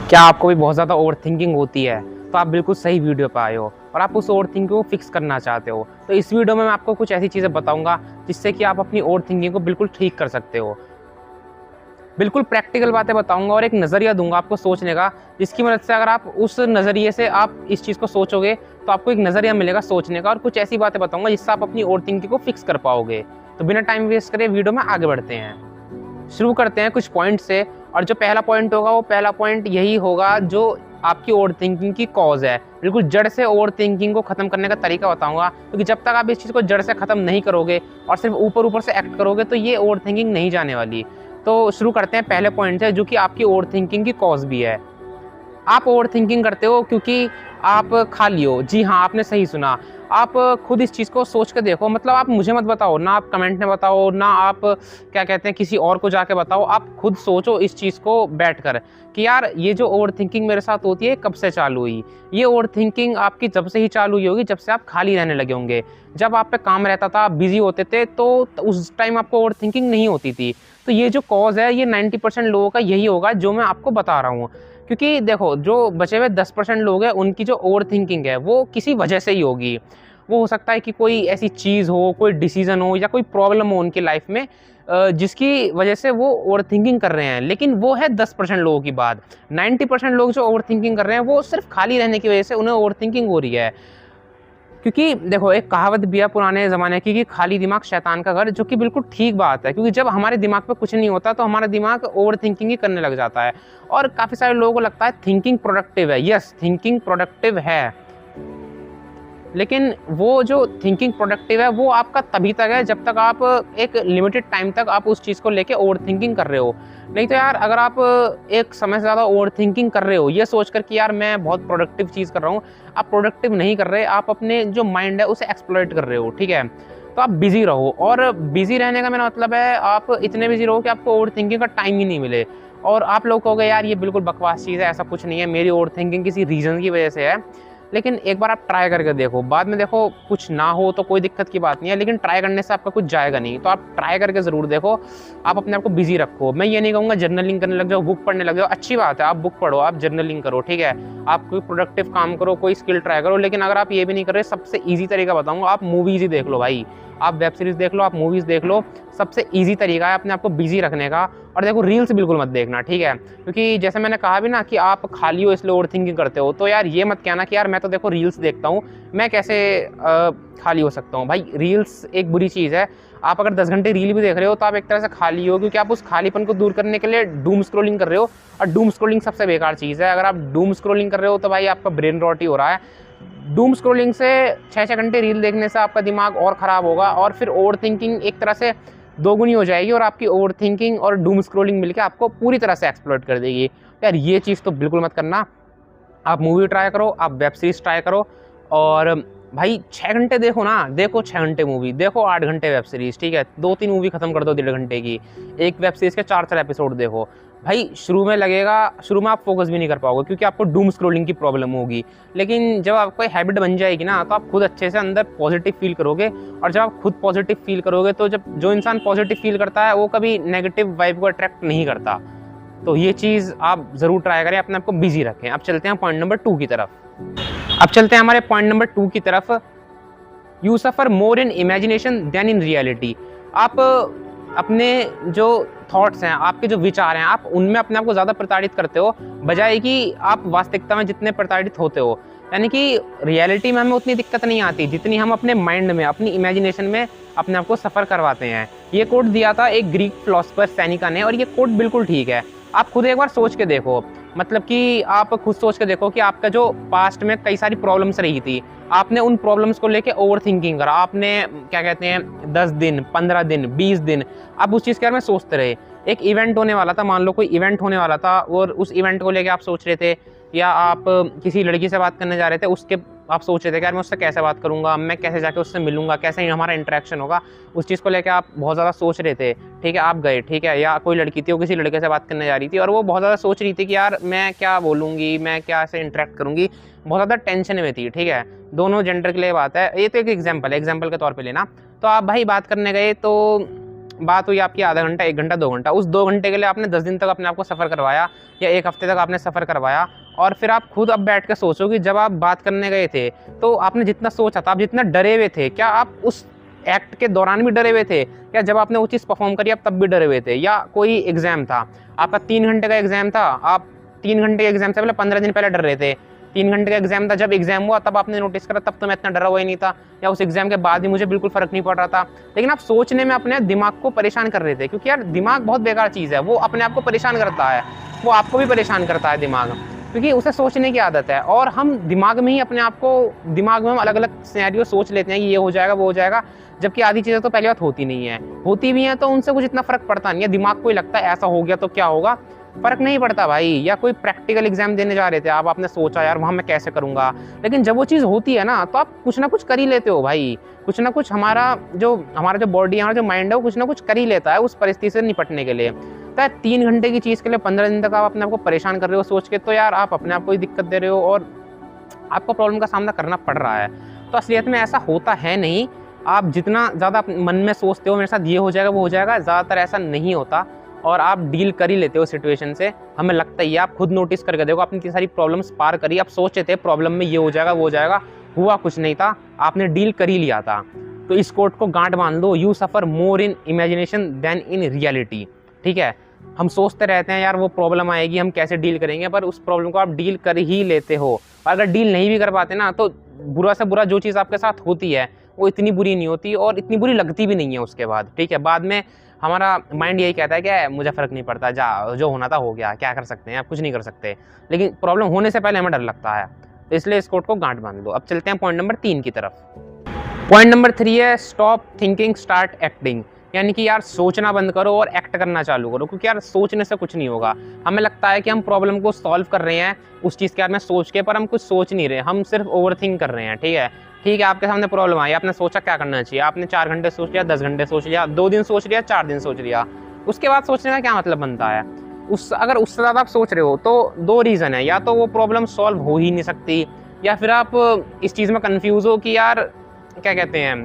क्या आपको भी बहुत ज़्यादा ओवर थिंकिंग होती है? तो आप बिल्कुल सही वीडियो पे आए हो और आप उस ओवर थिंकिंग को फिक्स करना चाहते हो। तो इस वीडियो में मैं आपको कुछ ऐसी चीज़ें बताऊँगा जिससे कि आप अपनी ओवर थिंकिंग को बिल्कुल ठीक कर सकते हो। बिल्कुल प्रैक्टिकल बातें बताऊँगा और एक नज़रिया दूँगा आपको सोचने का, जिसकी मदद से अगर आप उस नज़रिए से आप इस चीज़ को सोचोगे तो आपको एक नज़रिया मिलेगा सोचने का, और कुछ ऐसी बातें बताऊँगा जिससे आप अपनी ओवर थिंकिंग को फिक्स कर पाओगे। तो बिना टाइम वेस्ट करे वीडियो में आगे बढ़ते हैं। शुरू करते हैं कुछ पॉइंट से, और जो पहला पॉइंट होगा वो पहला पॉइंट यही होगा जो आपकी ओवर थिंकिंग की कॉज है। बिल्कुल जड़ से ओवर थिंकिंग को खत्म करने का तरीका बताऊंगा, क्योंकि जब तक आप इस चीज़ को जड़ से खत्म नहीं करोगे और सिर्फ ऊपर ऊपर से एक्ट करोगे तो ये ओवर थिंकिंग नहीं जाने वाली। तो शुरू करते हैं पहले पॉइंट से, जो कि आपकी ओवर थिंकिंग की कॉज भी है। आप ओवर थिंकिंग करते हो क्योंकि आप खाली हो। जी हाँ, आपने सही सुना। आप खुद इस चीज़ को सोच के देखो, मतलब आप मुझे मत बताओ, ना आप कमेंट में बताओ, ना आप क्या कहते हैं किसी और को जाके बताओ। आप खुद सोचो इस चीज़ को बैठकर कि यार ये जो ओवर थिंकिंग मेरे साथ होती है कब से चालू हुई। ये ओवर थिंकिंग आपकी जब से ही चालू हुई होगी जब से आप खाली रहने लगे होंगे। जब आप पे काम रहता था, आप बिजी होते थे, तो उस टाइम आपको ओवर थिंकिंग नहीं होती थी। तो ये जो कॉज है ये 90% लोगों का यही होगा जो मैं आपको बता रहा हूँ। क्योंकि देखो, जो बचे हुए 10% लोग हैं उनकी जो ओवर थिंकिंग है वो किसी वजह से ही होगी। वो हो सकता है कि कोई ऐसी चीज़ हो, कोई डिसीज़न हो, या कोई प्रॉब्लम हो उनकी लाइफ में, जिसकी वजह से वो ओवर थिंकिंग कर रहे हैं। लेकिन वो है 10% लोगों की बात। 90% लोग जो ओवर थिंकिंग कर रहे हैं वो सिर्फ खाली रहने की वजह से उन्हें ओवर थिंकिंग हो रही है। क्योंकि देखो, एक कहावत भी है पुराने ज़माने की कि खाली दिमाग शैतान का घर, जो कि बिल्कुल ठीक बात है। क्योंकि जब हमारे दिमाग पे कुछ नहीं होता तो हमारा दिमाग ओवर थिंकिंग ही करने लग जाता है। और काफ़ी सारे लोगों को लगता है थिंकिंग प्रोडक्टिव है। यस, थिंकिंग प्रोडक्टिव है, लेकिन वो जो थिंकिंग प्रोडक्टिव है वो आपका तभी तक है जब तक आप एक लिमिटेड टाइम तक आप उस चीज़ को लेके ओवर थिंकिंग कर रहे हो। नहीं तो यार, अगर आप एक समय से ज़्यादा ओवर थिंकिंग कर रहे हो ये सोचकर कि यार मैं बहुत प्रोडक्टिव चीज़ कर रहा हूँ, आप प्रोडक्टिव नहीं कर रहे, आप अपने जो माइंड है उसे एक्सप्लॉइट कर रहे हो। ठीक है, तो आप बिजी रहो। और बिजी रहने का मेरा मतलब है आप इतने बिजी रहो कि आपको ओवर थिंकिंग का टाइम ही नहीं मिले। और आप लोग कहोगे यार ये बिल्कुल बकवास चीज़ है, ऐसा कुछ नहीं है, मेरी ओवर थिंकिंग किसी रीज़न की वजह से है। लेकिन एक बार आप ट्राई करके देखो, बाद में देखो कुछ ना हो तो कोई दिक्कत की बात नहीं है, लेकिन ट्राई करने से आपका कुछ जाएगा नहीं। तो आप ट्राई करके ज़रूर देखो, आप अपने आप को बिजी रखो। मैं ये नहीं कहूँगा जर्नलिंग करने लग जाओ, बुक पढ़ने लग जाओ, अच्छी बात है, आप बुक पढ़ो, आप जर्नलिंग करो, ठीक है, आप कोई प्रोडक्टिव काम करो, कोई स्किल ट्राई करो। लेकिन अगर आप ये भी नहीं कर रहे, सबसे ईजी तरीका बताऊँगा, आप मूवीज़ ही देख लो भाई। आप वेब सीरीज़ देख लो, आप मूवीज़ देख लो, सबसे ईजी तरीका है अपने आप को बिजी रखने का। और देखो, रील्स बिल्कुल मत देखना, ठीक है, क्योंकि जैसे मैंने कहा भी ना कि आप खाली हो इसलिए ओवर थिंकिंग करते हो, तो यार ये मत कहना कि यार मैं तो देखो रील्स देखता हूँ, मैं कैसे खाली हो सकता हूँ। भाई रील्स एक बुरी चीज़ है। आप अगर 10 घंटे रील भी देख रहे हो तो आप एक तरह से खाली हो, क्योंकि आप उस खालीपन को दूर करने के लिए डूम स्क्रॉलिंग कर रहे हो। और डूम स्क्रॉलिंग सबसे बेकार चीज़ है। अगर आप डूम स्क्रॉलिंग कर रहे हो तो भाई आपका ब्रेन रॉट ही हो रहा है। डूम स्क्रॉलिंग से 6-6 घंटे रील देखने से आपका दिमाग और ख़राब होगा, और फिर ओवर थिंकिंग एक तरह से दोगुनी हो जाएगी, और आपकी ओवर थिंकिंग और डूम स्क्रॉलिंग मिलकर आपको पूरी तरह से एक्सप्लॉइट कर देगी। यार ये चीज़ तो बिल्कुल मत करना। आप मूवी ट्राई करो, आप वेब सीरीज़ ट्राई करो, और भाई 6 घंटे देखो ना, देखो 6 घंटे मूवी, देखो 8 घंटे वेब सीरीज़, ठीक है, 2-3 मूवी खत्म कर दो 1.5 घंटे की, एक वेब सीरीज़ के 4-4 एपिसोड देखो। भाई शुरू में लगेगा, शुरू में आप फोकस भी नहीं कर पाओगे क्योंकि आपको डूम स्क्रॉलिंग की प्रॉब्लम होगी। लेकिन जब आपको हैबिट बन जाएगी ना तो आप खुद अच्छे से अंदर पॉजिटिव फील करोगे, और जब आप खुद पॉजिटिव फील करोगे तो जब जो इंसान पॉजिटिव फील करता है वो कभी नेगेटिव वाइब को अट्रैक्ट नहीं करता। तो ये चीज़ आप ज़रूर ट्राई करें, अपने आप को बिजी रखें। अब चलते हैं पॉइंट नंबर 2 की तरफ। अब चलते हैं हमारे पॉइंट नंबर 2 की तरफ। You suffer more in imagination than in reality. आप अपने जो थॉट्स हैं, आपके जो विचार हैं, आप उनमें अपने आप को ज़्यादा प्रताड़ित करते हो, बजाय कि आप वास्तविकता में जितने प्रताड़ित होते हो। यानी कि रियलिटी में हमें उतनी दिक्कत नहीं आती जितनी हम अपने माइंड में, अपनी इमेजिनेशन में अपने आप को सफ़र करवाते हैं। ये कोट दिया था एक ग्रीक फिलोसोफर सेनेका ने, और ये कोट बिल्कुल ठीक है। आप खुद एक बार सोच के देखो, मतलब कि आप खुद सोच के देखो कि आपका जो पास्ट में कई सारी प्रॉब्लम्स रही थी, आपने उन प्रॉब्लम्स को लेके ओवर थिंकिंग करा, आपने क्या कहते हैं 10 दिन, 15 दिन, 20 दिन आप उस चीज़ के बारे में सोचते रहे। एक इवेंट होने वाला था, मान लो कोई इवेंट होने वाला था, और उस इवेंट को लेके आप सोच रहे थे, या आप किसी लड़की से बात करने जा रहे थे, उसके आप सोच रहे थे कि यार मैं उससे कैसे बात करूंगा, मैं कैसे जाके उससे मिलूंगा, कैसे हमारा इंटरेक्शन होगा, उस चीज़ को लेकर आप बहुत ज़्यादा सोच रहे थे। ठीक है, आप गए, ठीक है, या कोई लड़की थी वो किसी लड़के से बात करने जा रही थी और वो बहुत ज़्यादा सोच रही थी कि यार मैं क्या बोलूँगी, मैं क्या ऐसे इंटरेक्ट करूँगी, बहुत ज़्यादा टेंशन में थी। ठीक है, दोनों जेंडर के लिए बात है, ये तो एक एग्जाम्पल है, एग्जाम्पल के तौर पर लेना। तो आप भाई बात करने गए, तो बात हुई आपकी आधा घंटा, 1 घंटा, 2 घंटा, उस 2 घंटे के लिए आपने 10 दिन तक अपने आप को सफ़र करवाया या 1 हफ्ते तक आपने सफ़र करवाया, और फिर आप खुद अब बैठ के सोचो कि जब आप बात करने गए थे तो आपने जितना सोचा था, आप जितना डरे हुए थे, क्या आप उस एक्ट के दौरान भी डरे हुए थे? क्या जब आपने वो चीज़ परफॉर्म करी आप तब भी डरे हुए थे? या कोई एग्ज़ाम था, आपका 3 घंटे का एग्ज़ाम था, आप 3 घंटे के एग्ज़ाम से पहले 15 दिन पहले डर रहे थे, 3 घंटे का एग्ज़ाम था, जब एग्ज़ाम हुआ तब आपने नोटिस करा, तब तो मैं इतना डरा हुआ ही नहीं था, या उस एग्ज़ाम के बाद भी मुझे बिल्कुल फ़र्क नहीं पड़ रहा था, लेकिन आप सोचने में अपने दिमाग को परेशान कर रहे थे, क्योंकि यार दिमाग बहुत बेकार चीज़ है, वो अपने आप को परेशान करता है, वो आपको भी परेशान करता है दिमाग, क्योंकि उसे सोचने की आदत है, और हम दिमाग में ही अपने आप को, दिमाग में हम अलग-अलग सिनेरियो सोच लेते हैं कि ये हो जाएगा, वो हो जाएगा, जबकि आधी चीज़ें तो पहली बात होती नहीं है, होती भी हैं तो उनसे कुछ इतना फ़र्क पड़ता नहीं है, दिमाग को ही लगता है ऐसा हो गया तो क्या होगा, फ़र्क नहीं पड़ता भाई। या कोई प्रैक्टिकल एग्जाम देने जा रहे थे आप, आपने सोचा यार वहाँ मैं कैसे करूँगा, लेकिन जब वो चीज़ होती है ना तो आप कुछ ना कुछ कर ही लेते हो भाई, कुछ ना कुछ हमारा जो बॉडी, हमारा जो माइंड है वो कुछ ना कुछ कर ही लेता है उस परिस्थिति से निपटने के लिए। तो 3 घंटे की चीज़ के लिए 15 दिन तक आप अपने आप को परेशान कर रहे हो सोच के, तो यार आप अपने आप को ही दिक्कत दे रहे हो और आपको प्रॉब्लम का सामना करना पड़ रहा है। तो असलियत में ऐसा होता है नहीं, आप जितना ज़्यादा मन में सोचते हो मेरे साथ ये हो जाएगा, वो हो जाएगा, ज़्यादातर ऐसा नहीं होता, और आप डील कर ही लेते हो सिचुएशन से। हमें लगता ही है, आप खुद नोटिस करके देखो, आपने इतनी सारी प्रॉब्लम्स पार करी, आप सोचे थे प्रॉब्लम में ये हो जाएगा, वो हो जाएगा, हुआ कुछ नहीं था, आपने डील कर ही लिया था। तो इस कोट को गांठ बांध लो, you suffer more in imagination than in reality. ठीक है, हम सोचते रहते हैं यार वो प्रॉब्लम आएगी, हम कैसे डील करेंगे, पर उस प्रॉब्लम को आप डील कर ही लेते हो। और अगर डील नहीं भी कर पाते ना, तो बुरा से बुरा जो चीज़ आपके साथ होती है वो इतनी बुरी नहीं होती और इतनी बुरी लगती भी नहीं है उसके बाद। ठीक है, बाद में हमारा माइंड यही कहता है कि मुझे फ़र्क नहीं पड़ता, जा जो होना था हो गया, क्या कर सकते हैं, आप कुछ नहीं कर सकते, लेकिन प्रॉब्लम होने से पहले हमें डर लगता है। तो इसलिए इस कोट को गांठ बांध लो। अब चलते हैं पॉइंट नंबर 3 की तरफ। पॉइंट नंबर 3 है स्टॉप थिंकिंग स्टार्ट एक्टिंग, यानी कि यार सोचना बंद करो और एक्ट करना चालू करो, क्योंकि यार सोचने से कुछ नहीं होगा। हमें लगता है कि हम प्रॉब्लम को सॉल्व कर रहे हैं उस चीज़ के बारे में सोच के, पर हम कुछ सोच नहीं रहे, हम सिर्फ ओवरथिंक कर रहे हैं। ठीक है, आपके सामने प्रॉब्लम आई, आपने सोचा क्या करना चाहिए, आपने 4 घंटे सोच लिया, 10 घंटे सोच लिया, 2 दिन सोच लिया, 4 दिन सोच लिया, उसके बाद सोचने का क्या मतलब बनता है? अगर उससे ज़्यादा आप सोच रहे हो तो 2 रीज़न है, या तो वो प्रॉब्लम सॉल्व हो ही नहीं सकती, या फिर आप इस चीज़ में कन्फ्यूज़ हो कि यार क्या कहते हैं,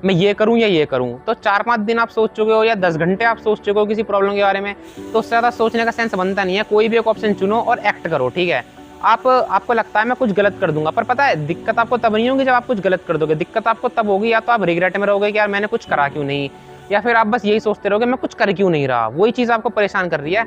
मैं ये करूं या ये करूं। तो 4-5 दिन आप सोच चुके हो या 10 घंटे आप सोच चुके हो किसी प्रॉब्लम के बारे में, तो उससे ज़्यादा सोचने का सेंस बनता नहीं है। कोई भी एक ऑप्शन चुनो और एक्ट करो। ठीक है, आपको लगता है मैं कुछ गलत कर दूंगा, पर पता है दिक्कत आपको तब नहीं होगी जब आप कुछ गलत कर दोगे, दिक्कत आपको तब होगी या तो आप रिग्रेट में रहोगे कि यार मैंने कुछ करा क्यों नहीं, या फिर आप बस यही सोचते रहोगे मैं कुछ कर क्यों नहीं रहा। वही चीज़ आपको परेशान कर रही है।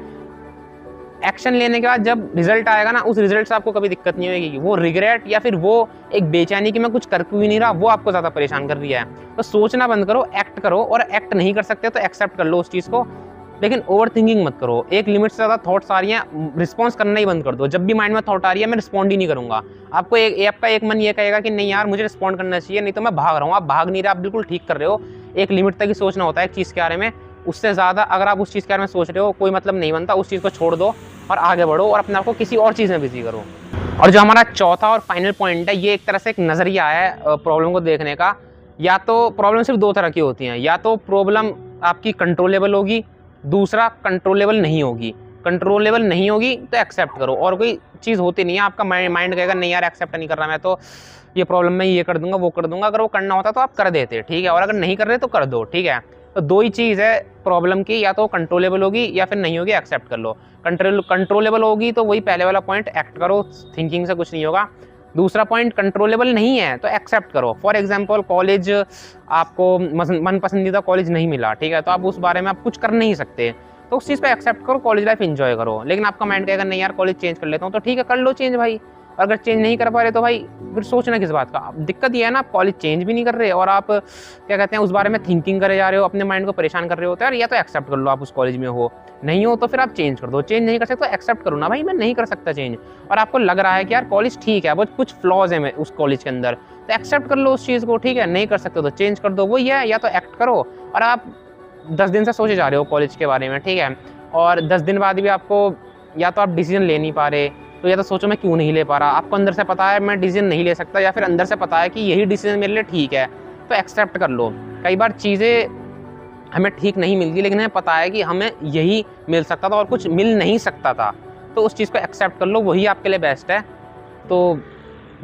एक्शन लेने के बाद जब रिजल्ट आएगा ना, उस रिजल्ट से आपको कभी दिक्कत नहीं होगी, वो रिग्रेट या फिर वो एक बेचैनी कि मैं कुछ कर क्यों नहीं रहा, वो आपको ज़्यादा परेशान कर रही है। तो सोचना बंद करो, एक्ट करो, और एक्ट नहीं कर सकते तो एक्सेप्ट कर लो उस चीज़ को, लेकिन ओवर थिंकिंग मत करो। एक लिमिट से ज़्यादा थॉट्स आ रही हैं, रिस्पॉन्स करना ही बंद कर दो। जब भी माइंड में थॉट आ रही है मैं रिस्पॉन्ड ही नहीं करूँगा, आपको आपका एक मन ये कहेगा कि नहीं यार मुझे रिस्पॉन्ड करना चाहिए, नहीं तो मैं भाग रहा हूँ। आप भाग नहीं रहे, आप बिल्कुल ठीक कर रहे हो। एक लिमिट तक ही सोचना होता है एक चीज़ के बारे में, उससे ज़्यादा अगर आप उस चीज़ के बारे में सोच रहे हो कोई मतलब नहीं बनता, उस चीज़ को छोड़ दो और आगे बढ़ो और अपने आप को किसी और चीज़ में बिजी करो। और जो हमारा चौथा और फाइनल पॉइंट है, ये एक तरह से एक नज़रिया है प्रॉब्लम को देखने का। या तो प्रॉब्लम सिर्फ 2 तरह की होती हैं, या तो प्रॉब्लम आपकी कंट्रोलेबल होगी, दूसरा कंट्रोलेबल नहीं होगी। कंट्रोलेबल नहीं होगी तो एक्सेप्ट करो, और कोई चीज़ होती नहीं है। आपका माइंड कहेगा नहीं यार एक्सेप्ट नहीं कर रहा, मैं तो ये प्रॉब्लम में ये कर दूंगा, वो कर दूंगा। अगर वो करना होता तो आप कर देते, ठीक है, और अगर नहीं कर रहे तो कर दो, ठीक है। तो 2 ही चीज़ है प्रॉब्लम की, या तो कंट्रोलेबल होगी या फिर नहीं होगी, एक्सेप्ट कर लो। कंट्रोलेबल होगी तो वही पहले वाला पॉइंट, एक्ट करो, थिंकिंग से कुछ नहीं होगा। दूसरा पॉइंट कंट्रोलेबल नहीं है तो एक्सेप्ट करो। फॉर एग्जांपल कॉलेज, आपको मन पसंदीदा कॉलेज नहीं मिला, ठीक है, तो आप उस बारे में आप कुछ कर नहीं सकते, तो उस चीज़ पे एक्सेप्ट करो, कॉलेज लाइफ एंजॉय करो। लेकिन आपका माइंड कहेगा नहीं यार कॉलेज चेंज कर लेता हूँ, तो ठीक है कर लो चेंज भाई। अगर चेंज नहीं कर पा रहे तो भाई फिर सोचना किस बात का। दिक्कत ये है ना, आप कॉलेज चेंज भी नहीं कर रहे और आप क्या कहते हैं उस बारे में थिंकिंग करे जा रहे हो, अपने माइंड को परेशान कर रहे हो। तो यार या तो एक्सेप्ट कर लो आप उस कॉलेज में हो, नहीं हो तो फिर आप चेंज कर दो। चेंज नहीं कर सकते तो एक्सेप्ट करो ना भाई मैं नहीं कर सकता चेंज, और आपको लग रहा है कि यार कॉलेज ठीक है, बट कुछ फ्लॉज है उस कॉलेज के अंदर, तो एक्सेप्ट कर लो उस चीज़ को, ठीक है। नहीं कर सकते तो चेंज कर दो, वही है। या तो एक्ट करो, और आप 10 दिन से सोचे जा रहे हो कॉलेज के बारे में, ठीक है, और 10 दिन बाद भी आपको या तो आप डिसीजन ले नहीं पा रहे, तो या तो सोचो मैं क्यों नहीं ले पा रहा। आपको अंदर से पता है मैं डिसीजन नहीं ले सकता, या फिर अंदर से पता है कि यही डिसीजन मेरे लिए ठीक है, तो एक्सेप्ट कर लो। कई बार चीज़ें हमें ठीक नहीं मिलती, लेकिन हमें पता है कि हमें यही मिल सकता था और कुछ मिल नहीं सकता था, तो उस चीज़ को एक्सेप्ट कर लो, वही आपके लिए बेस्ट है। तो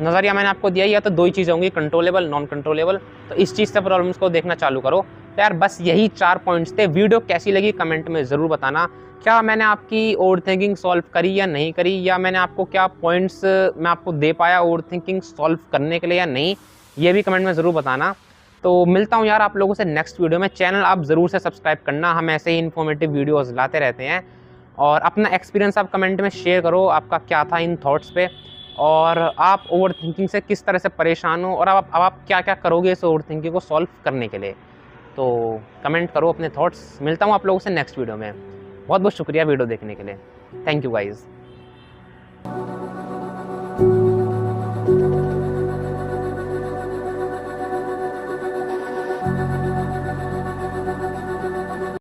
नज़रिया मैंने आपको दिया, या तो 2 ही चीज़ें होंगी, कंट्रोलेबल, नॉन कंट्रोलेबल। तो इस चीज़ से प्रॉब्लम्स को देखना चालू करो। तो यार बस यही 4 पॉइंट्स थे। वीडियो कैसी लगी कमेंट में ज़रूर बताना। क्या मैंने आपकी ओवर थिंकिंग सॉल्व करी या नहीं करी, या मैंने आपको क्या पॉइंट्स मैं आपको दे पाया ओवर थिंकिंग सॉल्व करने के लिए या नहीं, ये भी कमेंट में ज़रूर बताना। तो मिलता हूँ यार आप लोगों से नेक्स्ट वीडियो में। चैनल आप ज़रूर से सब्सक्राइब करना, हम ऐसे ही इन्फॉर्मेटिव वीडियोज़ लाते रहते हैं। और अपना एक्सपीरियंस आप कमेंट में शेयर करो, आपका क्या था इन थॉट्स पे, और आप ओवर थिंकिंग से किस तरह से परेशान हो, और अब आप क्या क्या करोगे इस ओवर थिंकिंग को सॉल्व करने के लिए। तो कमेंट करो अपने थॉट्स। मिलता हूँ आप लोगों से नेक्स्ट वीडियो में। बहुत बहुत शुक्रिया वीडियो देखने के लिए। Thank you guys.